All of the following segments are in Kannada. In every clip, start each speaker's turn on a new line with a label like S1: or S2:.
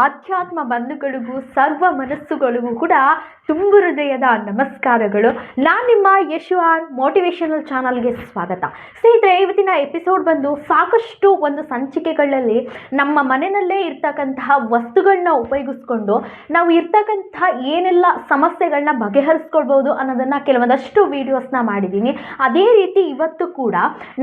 S1: ಆಧ್ಯಾತ್ಮ ಬಂಧುಗಳಿಗೂ ಸರ್ವ ಮನಸ್ಸುಗಳಿಗೂ ಕೂಡ ತುಂಬು ಹೃದಯದ ನಮಸ್ಕಾರಗಳು. ನಾನು ನಿಮ್ಮ ಯಶು ಆರ್ ಮೋಟಿವೇಶನಲ್ ಚಾನಲ್ಗೆ ಸ್ವಾಗತ. ಸ್ನೇಹಿತರೆ, ಇವತ್ತಿನ ಎಪಿಸೋಡ್ ಬಂದು ಸಾಕಷ್ಟು ಒಂದು ಸಂಚಿಕೆಗಳಲ್ಲಿ ನಮ್ಮ ಮನೆಯಲ್ಲೇ ಇರ್ತಕ್ಕಂತಹ ವಸ್ತುಗಳನ್ನ ಉಪಯೋಗಿಸ್ಕೊಂಡು ನಾವು ಇರ್ತಕ್ಕಂತಹ ಏನೆಲ್ಲ ಸಮಸ್ಯೆಗಳನ್ನ ಬಗೆಹರಿಸ್ಕೊಳ್ಬೋದು ಅನ್ನೋದನ್ನು ಕೆಲವೊಂದಷ್ಟು ವೀಡಿಯೋಸ್ನ ಮಾಡಿದ್ದೀನಿ. ಅದೇ ರೀತಿ ಇವತ್ತು ಕೂಡ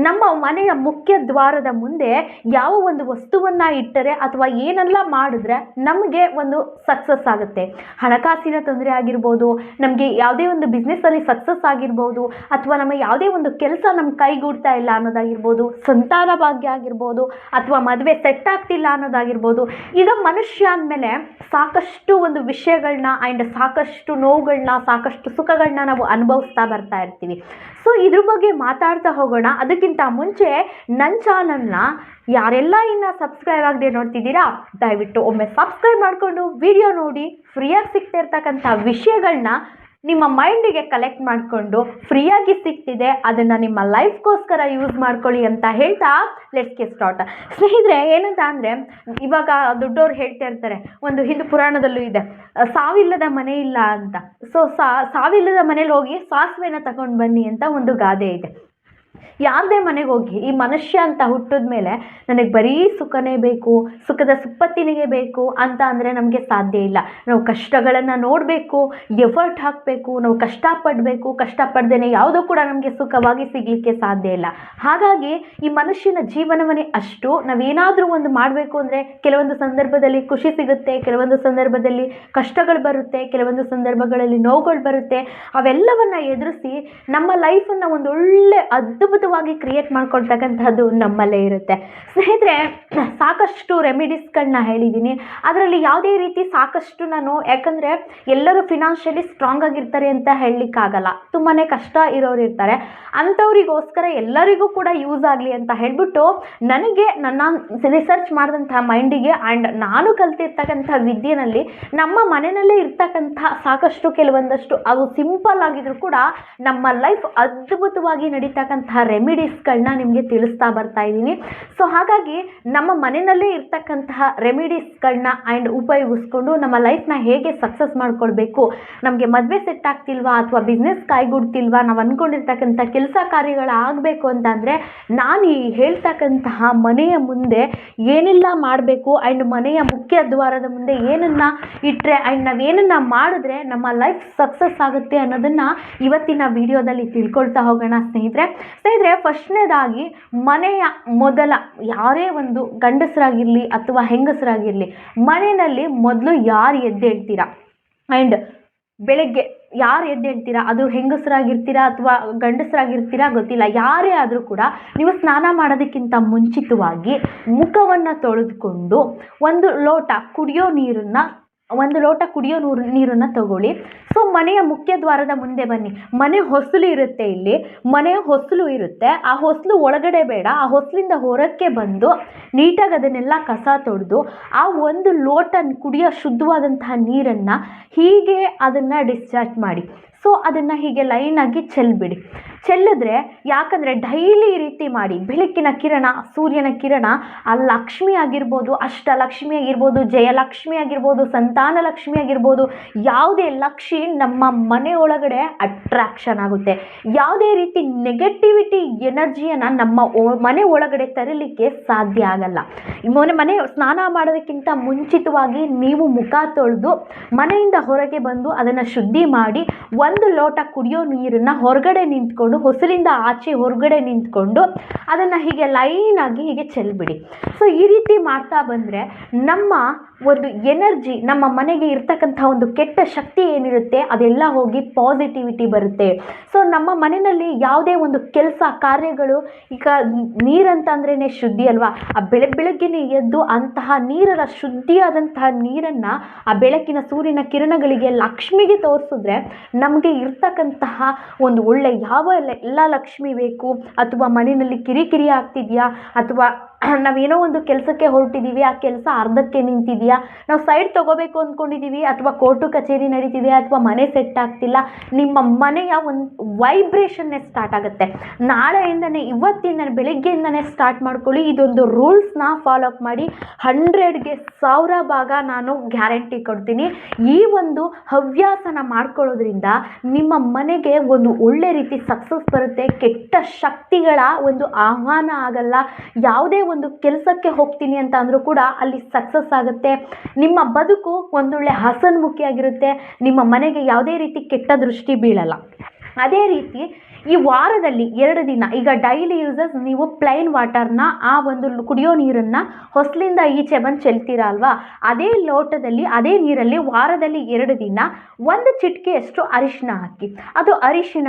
S1: ನಮ್ಮ ಮನೆಯ ಮುಖ್ಯ ದ್ವಾರದ ಮುಂದೆ ಯಾವ ಒಂದು ವಸ್ತುವನ್ನು ಇಟ್ಟರೆ ಅಥವಾ ಏನೆಲ್ಲ ಮಾಡಿದ್ರೆ ನಮಗೆ ಒಂದು ಸಕ್ಸಸ್ ಆಗುತ್ತೆ. ಹಣಕಾಸಿನ ತೊಂದರೆ ಆಗಿರ್ಬೋದು, ನಮಗೆ ಯಾವುದೇ ಒಂದು ಬಿಸ್ನೆಸ್ಸಲ್ಲಿ ಸಕ್ಸಸ್ ಆಗಿರ್ಬೋದು, ಅಥವಾ ನಮ್ಮ ಯಾವುದೇ ಒಂದು ಕೆಲಸ ನಮ್ಮ ಕೈಗೂಡ್ತಾ ಇಲ್ಲ ಅನ್ನೋದಾಗಿರ್ಬೋದು, ಸಂತಾನ ಭಾಗ್ಯ ಆಗಿರ್ಬೋದು, ಅಥವಾ ಮದುವೆ ಸೆಟ್ ಆಗ್ತಿಲ್ಲ ಅನ್ನೋದಾಗಿರ್ಬೋದು. ಈಗ ಮನುಷ್ಯ ಅಂದಮೇಲೆ ಸಾಕಷ್ಟು ಒಂದು ವಿಷಯಗಳನ್ನ ಆ್ಯಂಡ್ ಸಾಕಷ್ಟು ನೋವುಗಳನ್ನ, ಸಾಕಷ್ಟು ಸುಖಗಳನ್ನ ನಾವು ಅನುಭವಿಸ್ತಾ ಬರ್ತಾ ಇರ್ತೀವಿ. ಸೊ ಇದ್ರ ಬಗ್ಗೆ ಮಾತಾಡ್ತಾ ಹೋಗೋಣ. ಅದಕ್ಕಿಂತ ಮುಂಚೆ ನನ್ನ ಚಾನಲ್ನ ಯಾರೆಲ್ಲ ಇನ್ನು ಸಬ್ಸ್ಕ್ರೈಬ್ ಆಗದೆ ನೋಡ್ತಿದ್ದೀರಾ, ದಯವಿಟ್ಟು ಒಮ್ಮೆ ಸಬ್ಸ್ಕ್ರೈಬ್ ಮಾಡಿಕೊಂಡು ವಿಡಿಯೋ ನೋಡಿ. ಫ್ರೀಯಾಗಿ ಸಿಗ್ತಾ ಇರ್ತಕ್ಕಂಥ ವಿಷಯಗಳನ್ನ ನಿಮ್ಮ ಮೈಂಡಿಗೆ ಕಲೆಕ್ಟ್ ಮಾಡಿಕೊಂಡು ಫ್ರೀಯಾಗಿ ಸಿಗ್ತಿದೆ, ಅದನ್ನು ನಿಮ್ಮ ಲೈಫ್ಗೋಸ್ಕರ ಯೂಸ್ ಮಾಡ್ಕೊಳ್ಳಿ ಅಂತ ಹೇಳ್ತಾ ಲೆಟ್ಸ್ ಗೆಟ್ ಸ್ಟಾರ್ಟ್. ಸ್ನೇಹಿತರೆ, ಏನಂತ ಅಂದರೆ ಇವಾಗ ದೊಡ್ಡವ್ರು ಹೇಳ್ತಾ ಇರ್ತಾರೆ, ಒಂದು ಹಿಂದೂ ಪುರಾಣದಲ್ಲೂ ಇದೆ, ಸಾವಿಲ್ಲದ ಮನೆ ಇಲ್ಲ ಅಂತ. ಸೊ ಸಾವಿಲ್ಲದ ಮನೇಲಿ ಹೋಗಿ ಸಾಸಿವೆನ ತಗೊಂಡು ಬನ್ನಿ ಅಂತ ಒಂದು ಗಾದೆ ಇದೆ. ಯಾವುದೇ ಮನೆಗೆ ಹೋಗಿ ಈ ಮನುಷ್ಯ ಅಂತ ಹುಟ್ಟಿದ ಮೇಲೆ ನನಗೆ ಬರೀ ಸುಖನೇ ಬೇಕು, ಸುಖದ ಸುಪ್ಪತ್ತಿನಿಗೆ ಬೇಕು ಅಂತ ಅಂದರೆ ನಮಗೆ ಸಾಧ್ಯ ಇಲ್ಲ. ನಾವು ಕಷ್ಟಗಳನ್ನು ನೋಡಬೇಕು, ಎಫರ್ಟ್ ಹಾಕಬೇಕು, ನಾವು ಕಷ್ಟಪಡಬೇಕು. ಕಷ್ಟಪಡ್ದೇ ಯಾವುದೂ ಕೂಡ ನಮಗೆ ಸುಖವಾಗಿ ಸಿಗಲಿಕ್ಕೆ ಸಾಧ್ಯ ಇಲ್ಲ. ಹಾಗಾಗಿ ಈ ಮನುಷ್ಯನ ಜೀವನವನ್ನೇ ಅಷ್ಟು. ನಾವೇನಾದರೂ ಒಂದು ಮಾಡಬೇಕು ಅಂದರೆ ಕೆಲವೊಂದು ಸಂದರ್ಭದಲ್ಲಿ ಖುಷಿ ಸಿಗುತ್ತೆ, ಕೆಲವೊಂದು ಸಂದರ್ಭದಲ್ಲಿ ಕಷ್ಟಗಳು ಬರುತ್ತೆ, ಕೆಲವೊಂದು ಸಂದರ್ಭಗಳಲ್ಲಿ ನೋವುಗಳು ಬರುತ್ತೆ. ಅವೆಲ್ಲವನ್ನು ಎದುರಿಸಿ ನಮ್ಮ ಲೈಫನ್ನು ಒಂದು ಒಳ್ಳೆ ಅದ್ಭುತವಾಗಿ ಕ್ರಿಯೇಟ್ ಮಾಡ್ಕೊಳ್ತಕ್ಕಂಥದ್ದು ನಮ್ಮಲ್ಲೇ ಇರುತ್ತೆ. ಸ್ನೇಹಿತರೆ, ಸಾಕಷ್ಟು ರೆಮಿಡೀಸ್ಗಳನ್ನ ಹೇಳಿದ್ದೀನಿ. ಅದರಲ್ಲಿ ಯಾವುದೇ ರೀತಿ ಸಾಕಷ್ಟು ಯಾಕಂದರೆ ಎಲ್ಲರೂ ಫಿನಾನ್ಷಿಯಲಿ ಸ್ಟ್ರಾಂಗ್ ಆಗಿರ್ತಾರೆ ಅಂತ ಹೇಳಲಿಕ್ಕಾಗಲ್ಲ. ತುಂಬಾ ಕಷ್ಟ ಇರೋರು ಇರ್ತಾರೆ. ಅಂಥವರಿಗೋಸ್ಕರ ಎಲ್ಲರಿಗೂ ಕೂಡ ಯೂಸ್ ಆಗಲಿ ಅಂತ ಹೇಳಿಬಿಟ್ಟು ನನಗೆ ನನ್ನ ರಿಸರ್ಚ್ ಮಾಡಿದಂಥ ಮೈಂಡಿಗೆ ಆ್ಯಂಡ್ ನಾನು ಕಲ್ತಿರ್ತಕ್ಕಂಥ ವಿದ್ಯೆನಲ್ಲಿ ನಮ್ಮ ಮನೆಯಲ್ಲೇ ಇರ್ತಕ್ಕಂಥ ಸಾಕಷ್ಟು ಕೆಲವೊಂದಷ್ಟು ಅವು ಸಿಂಪಲ್ ಆಗಿದ್ರು ಕೂಡ ನಮ್ಮ ಲೈಫ್ ಅದ್ಭುತವಾಗಿ ನಡೀತಕ್ಕಂಥ ರೆಮಿಡೀಸ್ಗಳನ್ನ ನಿಮಗೆ ತಿಳಿಸ್ತಾ ಬರ್ತಾ ಇದ್ದೀನಿ. ಸೊ ಹಾಗಾಗಿ ನಮ್ಮ ಮನೆಯಲ್ಲೇ ಇರ್ತಕ್ಕಂತಹ ರೆಮಿಡೀಸ್ಗಳನ್ನ ಆ್ಯಂಡ್ ಉಪಯೋಗಿಸ್ಕೊಂಡು ನಮ್ಮ ಲೈಫ್ನ ಹೇಗೆ ಸಕ್ಸಸ್ ಮಾಡ್ಕೊಳ್ಬೇಕು, ನಮಗೆ ಮದುವೆ ಸೆಟ್ ಆಗ್ತಿಲ್ವಾ ಅಥವಾ ಬಿಸ್ನೆಸ್ ಕೈಗೂಡ್ತಿಲ್ವಾ, ನಾವು ಅಂದ್ಕೊಂಡಿರ್ತಕ್ಕಂಥ ಕೆಲಸ ಕಾರ್ಯಗಳಾಗಬೇಕು ಅಂತಂದರೆ ನಾನು ಈ ಹೇಳ್ತಕ್ಕಂತಹ ಮನೆಯ ಮುಂದೆ ಏನೆಲ್ಲ ಮಾಡಬೇಕು ಆ್ಯಂಡ್ ಮನೆಯ ಮುಖ್ಯ ದ್ವಾರದ ಮುಂದೆ ಏನನ್ನು ಇಟ್ಟರೆ ಆ್ಯಂಡ್ ನಾವೇನನ್ನು ಮಾಡಿದ್ರೆ ನಮ್ಮ ಲೈಫ್ ಸಕ್ಸಸ್ ಆಗುತ್ತೆ ಅನ್ನೋದನ್ನು ಇವತ್ತಿನ ವಿಡಿಯೋದಲ್ಲಿ ತಿಳ್ಕೊಳ್ತಾ ಹೋಗೋಣ. ಸ್ನೇಹಿತರೆ, ಫಸ್ಟ್ನೇದಾಗಿ ಮನೆಯ ಮೊದಲ ಯಾರೇ ಒಂದು ಗಂಡಸರಾಗಿರಲಿ ಅಥವಾ ಹೆಂಗಸರಾಗಿರಲಿ, ಮನೆಯಲ್ಲಿ ಮೊದಲು ಯಾರು ಎದ್ದೇಳ್ತೀರಾ ಆ್ಯಂಡ್ ಬೆಳಗ್ಗೆ ಯಾರು ಎದ್ದೇಳ್ತೀರಾ, ಅದು ಹೆಂಗಸರಾಗಿರ್ತೀರಾ ಅಥವಾ ಗಂಡಸರಾಗಿರ್ತೀರಾ ಗೊತ್ತಿಲ್ಲ, ಯಾರೇ ಆದರೂ ಕೂಡ ನೀವು ಸ್ನಾನ ಮಾಡೋದಕ್ಕಿಂತ ಮುಂಚಿತವಾಗಿ ಮುಖವನ್ನು ತೊಳೆದುಕೊಂಡು ಒಂದು ಲೋಟ ಕುಡಿಯೋ ನೀರನ್ನು ತಗೊಳ್ಳಿ. ಸೊ ಮನೆಯ ಮುಖ್ಯ ದ್ವಾರದ ಮುಂದೆ ಬನ್ನಿ. ಮನೆ ಹೊಸಲು ಇರುತ್ತೆ, ಇಲ್ಲಿ ಮನೆಯ ಹೊಸಲು ಇರುತ್ತೆ. ಆ ಹೊಸಲು ಒಳಗಡೆ ಬೇಡ, ಆ ಹೊಸಲಿಂದ ಹೊರಕ್ಕೆ ಬಂದು ನೀಟಾಗಿ ಅದನ್ನೆಲ್ಲ ಕಸ ತೊಳೆದು ಆ ಒಂದು ಲೋಟ ಕುಡಿಯೋ ಶುದ್ಧವಾದಂತಹ ನೀರನ್ನು ಹೀಗೆ ಅದನ್ನು ಡಿಸ್ಚಾರ್ಜ್ ಮಾಡಿ. ಸೊ ಅದನ್ನು ಹೀಗೆ ಲೈನಾಗಿ ಚೆಲ್ಲಿದ್ರೆ, ಯಾಕಂದರೆ ಡೈಲಿ ಈ ರೀತಿ ಮಾಡಿ, ಬೆಳಕಿನ ಕಿರಣ, ಸೂರ್ಯನ ಕಿರಣ ಆ ಲಕ್ಷ್ಮಿ ಆಗಿರ್ಬೋದು, ಅಷ್ಟಲಕ್ಷ್ಮಿ ಆಗಿರ್ಬೋದು, ಜಯಲಕ್ಷ್ಮಿ ಆಗಿರ್ಬೋದು, ಸಂತಾನ ಲಕ್ಷ್ಮಿ ಆಗಿರ್ಬೋದು, ಯಾವುದೇ ಲಕ್ಷ್ಮಿ ನಮ್ಮ ಮನೆ ಒಳಗಡೆ ಅಟ್ರಾಕ್ಷನ್ ಆಗುತ್ತೆ. ಯಾವುದೇ ರೀತಿ ನೆಗೆಟಿವಿಟಿ ಎನರ್ಜಿಯನ್ನು ನಮ್ಮ ಮನೆ ಒಳಗಡೆ ತರಲಿಕ್ಕೆ ಸಾಧ್ಯ ಆಗಲ್ಲ. ಮನೆ ಸ್ನಾನ ಮಾಡೋದಕ್ಕಿಂತ ಮುಂಚಿತವಾಗಿ ನೀವು ಮುಖ ತೊಳೆದು ಮನೆಯಿಂದ ಹೊರಗೆ ಬಂದು ಅದನ್ನು ಶುದ್ಧಿ ಮಾಡಿ ಒಂದು ಲೋಟ ಕುಡಿಯೋ ನೀರನ್ನು ಹೊರಗಡೆ ನಿಂತ್ಕೊಂಡು, ಹೊಸಲಿಂದ ಆಚೆ ಹೊರಗಡೆ ನಿಂತ್ಕೊಂಡು ಅದನ್ನು ಹೀಗೆ ಲೈನಾಗಿ ಹೀಗೆ ಚೆಲ್ಬಿಡಿ. ಸೊ ಈ ರೀತಿ ಮಾಡ್ತಾ ಬಂದರೆ ನಮ್ಮ ಒಂದು ಎನರ್ಜಿ, ನಮ್ಮ ಮನೆಗೆ ಇರ್ತಕ್ಕಂಥ ಒಂದು ಕೆಟ್ಟ ಶಕ್ತಿ ಏನಿರುತ್ತೆ ಅದೆಲ್ಲ ಹೋಗಿ ಪಾಸಿಟಿವಿಟಿ ಬರುತ್ತೆ. ಸೊ ನಮ್ಮ ಮನೆಯಲ್ಲಿ ಯಾವುದೇ ಒಂದು ಕೆಲಸ ಕಾರ್ಯಗಳು, ಈಗ ನೀರಂತಂದ್ರೇ ಶುದ್ಧಿ ಅಲ್ವಾ, ಆ ಬೆಳಗ್ಗೆನೇ ಎದ್ದು ಅಂತಹ ನೀರರ ಶುದ್ಧಿಯಾದಂತಹ ನೀರನ್ನು ಆ ಬೆಳಕಿನ ಸೂರ್ಯನ ಕಿರಣಗಳಿಗೆ ಲಕ್ಷ್ಮಿಗೆ ತೋರಿಸಿದ್ರೆ ನಮಗೆ ಇರ್ತಕ್ಕಂತಹ ಒಂದು ಒಳ್ಳೆ ಯಾವ ಎಲ್ಲ ಲಕ್ಷ್ಮಿ ಬೇಕು, ಅಥವಾ ಮನೆಯಲ್ಲಿ ಕಿರಿಕಿರಿ ಆಗ್ತಿದೆಯಾ, ಅಥವಾ ನಾವೇನೋ ಒಂದು ಕೆಲಸಕ್ಕೆ ಹೊರಟಿದ್ದೀವಿ, ಆ ಕೆಲಸ ಅರ್ಧಕ್ಕೆ ನಿಂತಿದೆಯಾ, ನಾವು ಸೈಡ್ ತೊಗೋಬೇಕು ಅಂದ್ಕೊಂಡಿದ್ದೀವಿ, ಅಥವಾ ಕೋರ್ಟು ಕಚೇರಿ ನಡೀತಿದೆ, ಅಥವಾ ಮನೆ ಸೆಟ್ ಆಗ್ತಿಲ್ಲ, ನಿಮ್ಮ ಮನೆಯ ಒಂದು ವೈಬ್ರೇಷನ್ನೇ ಸ್ಟಾರ್ಟ್ ಆಗುತ್ತೆ. ನಾಳೆಯಿಂದನೇ, ಇವತ್ತಿಂದನೇ, ಬೆಳಿಗ್ಗೆಯಿಂದನೇ ಸ್ಟಾರ್ಟ್ ಮಾಡ್ಕೊಳ್ಳಿ. ಇದೊಂದು ರೂಲ್ಸ್ನ ಫಾಲೋ ಅಪ್ ಮಾಡಿ. 100ಗೆ 1000 ಭಾಗ ನಾನು ಗ್ಯಾರಂಟಿ ಕೊಡ್ತೀನಿ. ಈ ಒಂದು ಹವ್ಯಾಸನ ಮಾಡ್ಕೊಳ್ಳೋದ್ರಿಂದ ನಿಮ್ಮ ಮನೆಗೆ ಒಂದು ಒಳ್ಳೆ ರೀತಿ ಸಕ್ಸಸ್ ಬರುತ್ತೆ. ಕೆಟ್ಟ ಶಕ್ತಿಗಳ ಒಂದು ಆಹ್ವಾನ ಆಗಲ್ಲ. ಯಾವುದೇ ಒಂದು ಕೆಲಸಕ್ಕೆ ಹೋಗ್ತೀನಿ ಅಂತ ಅಂದರೂ ಕೂಡ ಅಲ್ಲಿ ಸಕ್ಸಸ್ ಆಗುತ್ತೆ. ನಿಮ್ಮ ಬದುಕು ಒಂದೊಳ್ಳೆ ಹಸನ್ಮುಖಿಯಾಗಿರುತ್ತೆ. ನಿಮ್ಮ ಮನೆಗೆ ಯಾವುದೇ ರೀತಿ ಕೆಟ್ಟ ದೃಷ್ಟಿ ಬೀಳಲ್ಲ. ಅದೇ ರೀತಿ ಈ ವಾರದಲ್ಲಿ 2 ದಿನ, ಈಗ ಡೈಲಿ ಯೂಸಸ್ ನೀವು ಪ್ಲೈನ್ ವಾಟರ್ನ, ಆ ಒಂದು ಕುಡಿಯೋ ನೀರನ್ನು ಹೊಸಲಿಂದ ಈಚೆ ಬಂದು ಚೆಲ್ತೀರ ಅಲ್ವಾ, ಅದೇ ಲೋಟದಲ್ಲಿ ಅದೇ ನೀರಲ್ಲಿ ವಾರದಲ್ಲಿ 2 ದಿನ 1 ಚಿಟಿಕೆಯಷ್ಟು ಅರಿಶಿನ ಹಾಕಿ. ಅದು ಅರಿಶಿಣ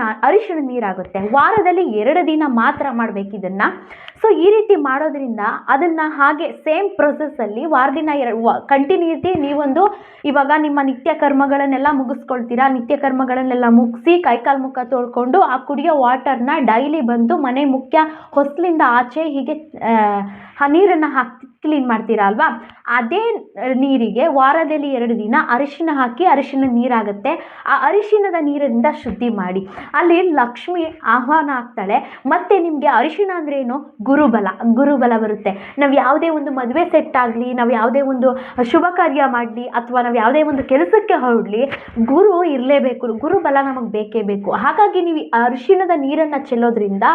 S1: ನೀರಾಗುತ್ತೆ. ವಾರದಲ್ಲಿ 2 ದಿನ ಮಾತ್ರ ಮಾಡಬೇಕು ಇದನ್ನು. ಸೊ ಈ ರೀತಿ ಮಾಡೋದ್ರಿಂದ ಅದನ್ನು ಹಾಗೆ ಸೇಮ್ ಪ್ರೊಸೆಸ್ಸಲ್ಲಿ ವಾರದಿನ ಕಂಟಿನ್ಯೂಟಿ ನೀವೊಂದು ಇವಾಗ ನಿಮ್ಮ ನಿತ್ಯ ಕರ್ಮಗಳನ್ನೆಲ್ಲ ಮುಗಿಸ್ಕೊಳ್ತೀರಾ. ನಿತ್ಯ ಕರ್ಮಗಳನ್ನೆಲ್ಲ ಮುಗಿಸಿ ಕೈಕಾಲು ಮುಖ ತೊಳ್ಕೊಂಡು ಆ ಕುಡಿಯೋ ವಾಟರ್ನ ಡೈಲಿ ಬಂದು ಮನೆ ಮುಖ್ಯ ಹೊಸಲಿಂದ ಆಚೆ ಹೀಗೆ ಆ ನೀರನ್ನು ಹಾಕಿ ಕ್ಲೀನ್ ಮಾಡ್ತೀರಾ ಅಲ್ವಾ, ಅದೇ ನೀರಿಗೆ ವಾರದಲ್ಲಿ 2 ದಿನ ಅರಿಶಿನ ಹಾಕಿ, ಅರಿಶಿನ ನೀರಾಗುತ್ತೆ. ಆ ಅರಿಶಿನದ ನೀರಿನಿಂದ ಶುದ್ಧಿ ಮಾಡಿ. ಅಲ್ಲಿ ಲಕ್ಷ್ಮಿ ಆಹ್ವಾನ ಆಗ್ತಾಳೆ. ಮತ್ತು ನಿಮಗೆ ಅರಿಶಿನ ಅಂದರೆ ಏನು, ಗುರುಬಲ ಬರುತ್ತೆ. ನಾವು ಯಾವುದೇ ಒಂದು ಮದುವೆ ಸೆಟ್ ಆಗಲಿ, ನಾವು ಯಾವುದೇ ಒಂದು ಶುಭ ಕಾರ್ಯ ಮಾಡಲಿ, ಅಥವಾ ನಾವು ಯಾವುದೇ ಒಂದು ಕೆಲಸಕ್ಕೆ ಹೊರಡಲಿ, ಗುರು ಇರಲೇಬೇಕು. ಗುರುಬಲ ನಮಗೆ ಬೇಕೇ ಬೇಕು. ಹಾಗಾಗಿ ನೀವು ಅರಿಶಿಣದ ನೀರನ್ನು ಚೆಲ್ಲೋದ್ರಿಂದ,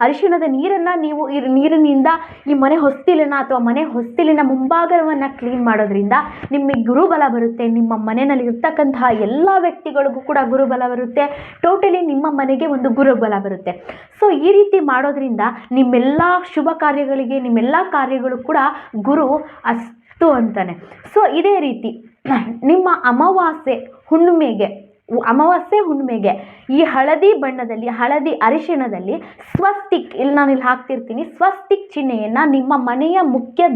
S1: ಅರಿಶಿಣದ ನೀರನ್ನು ನೀವು ನೀರಿನಿಂದ ಈ ಮನೆ ಹೊಸ್ತಿಲನ್ನು ಅಥವಾ ಮನೆ ಹೊಸ್ತಿಲಿನ ಮುಂಭಾಗವನ್ನು ಕ್ಲೀನ್ ಮಾಡೋದ್ರಿಂದ ನಿಮಗೆ ಗುರುಬಲ ಬರುತ್ತೆ. ನಿಮ್ಮ ಮನೆಯಲ್ಲಿ ಇರ್ತಕ್ಕಂತಹ ಎಲ್ಲ ವ್ಯಕ್ತಿಗಳಿಗೂ ಕೂಡ ಗುರುಬಲ ಬರುತ್ತೆ. ಟೋಟಲಿ ನಿಮ್ಮ ಮನೆಗೆ ಒಂದು ಗುರುಬಲ ಬರುತ್ತೆ. ಸೊ ಈ ರೀತಿ ಮಾಡೋದ್ರಿಂದ ನಿಮ್ಮೆಲ್ಲ ಶುಭ ಕಾರ್ಯಗಳಿಗೆ, ನಿಮ್ಮೆಲ್ಲ ಕಾರ್ಯಗಳು ಕೂಡ ಗುರು ಅಸ್ತು ಅಂತಾನೆ. ಸೊ ಇದೇ ರೀತಿ ನಿಮ್ಮ ಅಮಾವಾಸ್ಯೆ ಹುಣ್ಣಿಮೆಗೆ ಈ ಹಳದಿ ಬಣ್ಣದಲ್ಲಿ, ಹಳದಿ ಅರಿಶಿಣದಲ್ಲಿ ಸ್ವಸ್ತಿಕ್, ನಾನಿಲ್ಲಿ ಹಾಕ್ತಿರ್ತೀನಿ, ಸ್ವಸ್ತಿಕ್ ಚಿಹ್ನೆಯನ್ನು ನಿಮ್ಮ ಮನೆಯ ಮುಖ್ಯ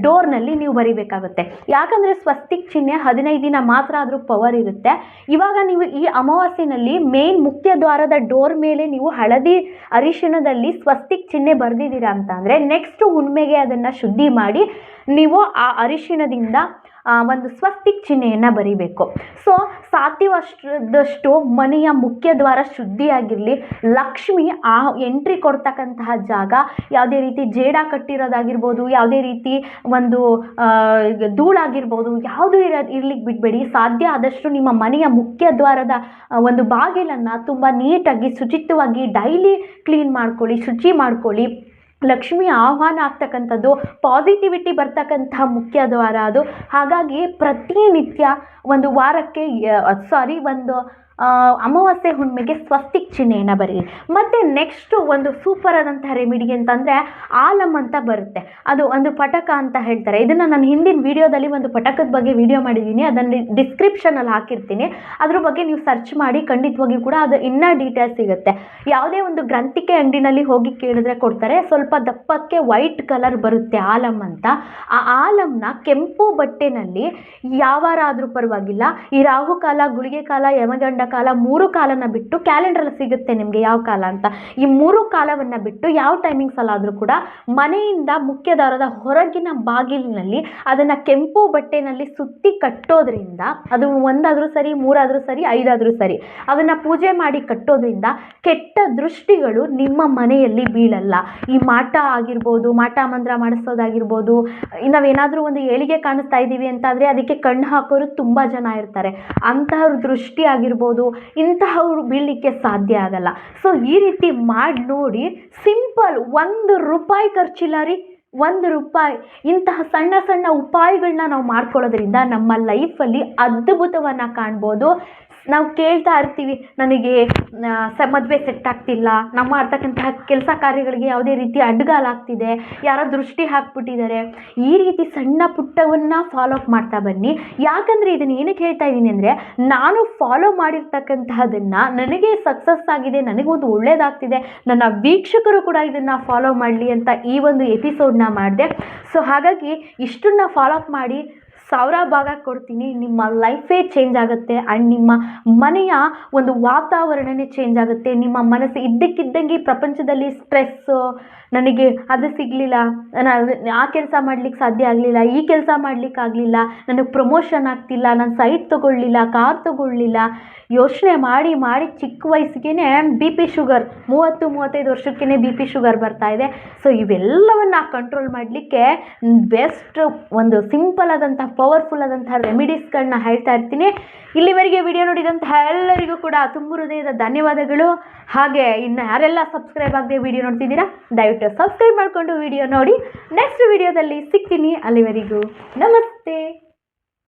S1: ಡೋರ್ನಲ್ಲಿ ನೀವು ಬರಿಬೇಕಾಗುತ್ತೆ. ಯಾಕಂದರೆ ಸ್ವಸ್ತಿಕ್ ಚಿಹ್ನೆ 15 ದಿನ ಮಾತ್ರ ಆದರೂ ಪವರ್ ಇರುತ್ತೆ. ಇವಾಗ ನೀವು ಈ ಅಮಾವಾಸ್ಯೆಯಲ್ಲಿ ಮೇನ್ ಮುಖ್ಯ ದ್ವಾರದ ಡೋರ್ ಮೇಲೆ ನೀವು ಹಳದಿ ಅರಿಶಿಣದಲ್ಲಿ ಸ್ವಸ್ತಿಕ್ ಚಿಹ್ನೆ ಬರೆದಿದ್ದೀರಾ ಅಂತ ಅಂದರೆ ನೆಕ್ಸ್ಟ್ ಹುಣ್ಣಿಮೆಗೆ ಅದನ್ನು ಶುದ್ಧಿ ಮಾಡಿ ನೀವು ಆ ಅರಿಶಿಣದಿಂದ ಒಂದು ಸ್ವಸ್ತಿಕ್ ಚಿಹ್ನೆಯನ್ನು ಬರಿಬೇಕು. ಸೊ ಸಾಧ್ಯವಾದಷ್ಟು ಮನೆಯ ಮುಖ್ಯ ದ್ವಾರ ಶುದ್ಧಿಯಾಗಿರಲಿ. ಲಕ್ಷ್ಮಿ ಎಂಟ್ರಿ ಕೊಡ್ತಕ್ಕಂತಹ ಜಾಗ ಯಾವುದೇ ರೀತಿ ಜೇಡ ಕಟ್ಟಿರೋದಾಗಿರ್ಬೋದು, ಯಾವುದೇ ರೀತಿ ಒಂದು ಧೂಳಾಗಿರ್ಬೋದು, ಯಾವುದೂ ಇರ್ಲಿಕ್ಕೆ ಬಿಡಬೇಡಿ. ಸಾಧ್ಯ ಆದಷ್ಟು ನಿಮ್ಮ ಮನೆಯ ಮುಖ್ಯ ದ್ವಾರದ ಒಂದು ಬಾಗಿಲನ್ನು ತುಂಬ ನೀಟಾಗಿ ಶುಚಿತ್ವವಾಗಿ ಡೈಲಿ ಕ್ಲೀನ್ ಮಾಡ್ಕೊಳ್ಳಿ, ಶುಚಿ ಮಾಡ್ಕೊಳ್ಳಿ. ಲಕ್ಷ್ಮಿ ಆಹ್ವಾನ ಆಗ್ತಕ್ಕಂಥದ್ದು, ಪಾಸಿಟಿವಿಟಿ ಬರ್ತಕ್ಕಂಥ ಮುಖ್ಯ ದ್ವಾರ ಅದು. ಹಾಗಾಗಿ ಪ್ರತಿನಿತ್ಯ ಒಂದು ವಾರಕ್ಕೆ ಒಂದು ಅಮಾವಾಸ್ಯೆ ಹುಣ್ಣಿಮೆಗೆ ಸ್ವಸ್ತಿಕ್ ಚಿಹ್ನೆಯನ್ನು ಬರೀರಿ. ಮತ್ತು ನೆಕ್ಸ್ಟು ಒಂದು ಸೂಪರ್ ಆದಂತಹ ರೆಮಿಡಿ ಅಂತಂದರೆ ಆಲಮ್ ಅಂತ ಬರುತ್ತೆ. ಅದು ಒಂದು ಪಟಕ ಅಂತ ಹೇಳ್ತಾರೆ. ಇದನ್ನು ನಾನು ಹಿಂದಿನ ವೀಡಿಯೋದಲ್ಲಿ ಒಂದು ಪಟಕದ ಬಗ್ಗೆ ವಿಡಿಯೋ ಮಾಡಿದ್ದೀನಿ, ಅದನ್ನು ಡಿಸ್ಕ್ರಿಪ್ಷನಲ್ಲಿ ಹಾಕಿರ್ತೀನಿ. ಅದ್ರ ಬಗ್ಗೆ ನೀವು ಸರ್ಚ್ ಮಾಡಿ, ಖಂಡಿತವಾಗಿಯೂ ಕೂಡ ಅದು ಇನ್ನೂ ಡೀಟೇಲ್ಸ್ ಸಿಗುತ್ತೆ. ಯಾವುದೇ ಒಂದು ಗ್ರಂಥಿಕೆ ಅಂಗಡಿನಲ್ಲಿ ಹೋಗಿ ಕೇಳಿದ್ರೆ ಕೊಡ್ತಾರೆ. ಸ್ವಲ್ಪ ದಪ್ಪಕ್ಕೆ ವೈಟ್ ಕಲರ್ ಬರುತ್ತೆ ಆಲಮ್ ಅಂತ. ಆ ಆಲಮ್ನ ಕೆಂಪು ಬಟ್ಟೆನಲ್ಲಿ ಯಾವಾರಾದರೂ ಪರವಾಗಿಲ್ಲ, ಈ ರಾಹುಕಾಲ, ಗುಳಿಗೆ ಕಾಲ, ಯಮಗಂಡ ಕಾಲ 3 ಕಾಲನ ಬಿಟ್ಟು, ಕ್ಯಾಲೆಂಡ್ರಲ್ಲಿ ಸಿಗುತ್ತೆ ನಿಮಗೆ ಯಾವ ಕಾಲ ಅಂತ, ಈ 3 ಕಾಲವನ್ನು ಬಿಟ್ಟು ಯಾವ ಟೈಮಿಂಗ್ಸಲ್ಲಾದರೂ ಕೂಡ ಮನೆಯಿಂದ ಮುಖ್ಯ ದ್ವಾರದ ಹೊರಗಿನ ಬಾಗಿಲಿನಲ್ಲಿ ಅದನ್ನು ಕೆಂಪು ಬಟ್ಟೆನಲ್ಲಿ ಸುತ್ತಿ ಕಟ್ಟೋದ್ರಿಂದ, ಅದು 1 ಆದರೂ ಸರಿ, 3 ಆದರೂ ಸರಿ, 5 ಆದರೂ ಸರಿ, ಅದನ್ನು ಪೂಜೆ ಮಾಡಿ ಕಟ್ಟೋದ್ರಿಂದ ಕೆಟ್ಟ ದೃಷ್ಟಿಗಳು ನಿಮ್ಮ ಮನೆಯಲ್ಲಿ ಬೀಳಲ್ಲ. ಈ ಮಾಟ ಆಗಿರ್ಬೋದು, ಮಾಟ ಮಂತ್ರ ಮಾಡಿಸೋದಾಗಿರ್ಬೋದು, ನಾವೇನಾದರೂ ಒಂದು ಏಳಿಗೆ ಕಾಣಿಸ್ತಾ ಇದ್ದೀವಿ ಅಂತಾದರೆ ಅದಕ್ಕೆ ಕಣ್ಣು ಹಾಕೋರು ತುಂಬ ಜನ ಇರ್ತಾರೆ. ಅಂತಹವ್ರ ದೃಷ್ಟಿ ಆಗಿರ್ಬೋದು, ಇಂತಹವ್ರು ಬೀಳಲಿಕ್ಕೆ ಸಾಧ್ಯ ಆಗಲ್ಲ. ಸೊ ಈ ರೀತಿ ಮಾಡಿ ನೋಡಿ. ಸಿಂಪಲ್, ₹1 ಖರ್ಚಿಲ್ಲ ರೀ. ₹1 ಇಂತಹ ಸಣ್ಣ ಸಣ್ಣ ಉಪಾಯಗಳನ್ನ ನಾವು ಮಾಡ್ಕೊಳ್ಳೋದ್ರಿಂದ ನಮ್ಮ ಲೈಫಲ್ಲಿ ಅದ್ಭುತವನ್ನು ಕಾಣ್ಬೋದು. ನಾವು ಕೇಳ್ತಾ ಇರ್ತೀವಿ, ನನಗೆ ಮದುವೆ ಸೆಟ್ ಆಗ್ತಿಲ್ಲ, ನಾವು ಮಾಡ್ತಕ್ಕಂತಹ ಕೆಲಸ ಕಾರ್ಯಗಳಿಗೆ ಯಾವುದೇ ರೀತಿ ಅಡ್ಡಗಾಲಾಗ್ತಿದೆ, ಯಾರೋ ದೃಷ್ಟಿ ಹಾಕ್ಬಿಟ್ಟಿದ್ದಾರೆ. ಈ ರೀತಿ ಸಣ್ಣ ಪುಟ್ಟವನ್ನು ಫಾಲೋ ಅಪ್ ಮಾಡ್ತಾ ಬನ್ನಿ. ಯಾಕಂದರೆ ಇದನ್ನು ಏನಕ್ಕೆ ಹೇಳ್ತಾ ಇದ್ದೀನಿ ಅಂದರೆ, ನಾನು ಫಾಲೋ ಮಾಡಿರ್ತಕ್ಕಂತಹದನ್ನು, ನನಗೆ ಸಕ್ಸಸ್ ಆಗಿದೆ, ನನಗೊಂದು ಒಳ್ಳೆಯದಾಗ್ತಿದೆ, ನನ್ನ ವೀಕ್ಷಕರು ಕೂಡ ಇದನ್ನು ಫಾಲೋ ಮಾಡಲಿ ಅಂತ ಈ ಒಂದು ಎಪಿಸೋಡ್ನ ಮಾಡಿದೆ. ಸೊ ಹಾಗಾಗಿ ಇಷ್ಟನ್ನು ಫಾಲೋ ಅಪ್ ಮಾಡಿ 1000 ಭಾಗ ಕೊಡ್ತೀನಿ. ನಿಮ್ಮ ಲೈಫೇ ಚೇಂಜ್ ಆಗುತ್ತೆ ಆ್ಯಂಡ್ ನಿಮ್ಮ ಮನೆಯ ಒಂದು ವಾತಾವರಣನೇ ಚೇಂಜ್ ಆಗುತ್ತೆ. ನಿಮ್ಮ ಮನಸ್ಸು ಇದ್ದಕ್ಕಿದ್ದಂಗೆ ಪ್ರಪಂಚದಲ್ಲಿ ಸ್ಟ್ರೆಸ್ಸು, ನನಗೆ ಅದು ಸಿಗಲಿಲ್ಲ, ನಾನು ಆ ಕೆಲಸ ಮಾಡ್ಲಿಕ್ಕೆ ಸಾಧ್ಯ ಆಗಲಿಲ್ಲ, ಈ ಕೆಲಸ ಮಾಡಲಿಕ್ಕಾಗಲಿಲ್ಲ, ನನಗೆ ಪ್ರಮೋಷನ್ ಆಗ್ತಿಲ್ಲ, ನಾನು ಸೈಟ್ ತೊಗೊಳ್ಳಿಲ್ಲ, ಕಾರ್ ತೊಗೊಳ್ಳಿಲ್ಲ, ಯೋಚನೆ ಮಾಡಿ ಮಾಡಿ ಚಿಕ್ಕ ವಯಸ್ಸಿಗೆ ಬಿ ಪಿ ಶುಗರ್ 30-35 ವರ್ಷಕ್ಕೇ ಬಿ ಪಿ ಶುಗರ್ ಬರ್ತಾ ಇದೆ. ಸೊ ಇವೆಲ್ಲವನ್ನು ಕಂಟ್ರೋಲ್ ಮಾಡಲಿಕ್ಕೆ ಬೆಸ್ಟ್ ಒಂದು ಸಿಂಪಲ್ ಆದಂಥ ಪವರ್ಫುಲ್ ಆದಂಥ ರೆಮಿಡೀಸ್ಗಳನ್ನ ಹೇಳ್ತಾ ಇರ್ತೀನಿ. ಇಲ್ಲಿವರೆಗೆ ವಿಡಿಯೋ ನೋಡಿದಂತಹ ಎಲ್ಲರಿಗೂ ಕೂಡ ತುಂಬ ಹೃದಯದ ಧನ್ಯವಾದಗಳು. ಹಾಗೆ ಇನ್ನು ಯಾರೆಲ್ಲ ಸಬ್ಸ್ಕ್ರೈಬ್ ಆಗದೆ ವಿಡಿಯೋ ನೋಡ್ತಿದ್ದೀರಾ ದಯವಿಟ್ಟು ಸಬ್ಸ್ಕ್ರೈಬ್ ಮಾಡಿಕೊಂಡು ವಿಡಿಯೋ ನೋಡಿ. ನೆಕ್ಸ್ಟ್ ವಿಡಿಯೋದಲ್ಲಿ ಸಿಗ್ತೀನಿ. ಅಲ್ಲಿವರೆಗೂ ನಮಸ್ತೆ.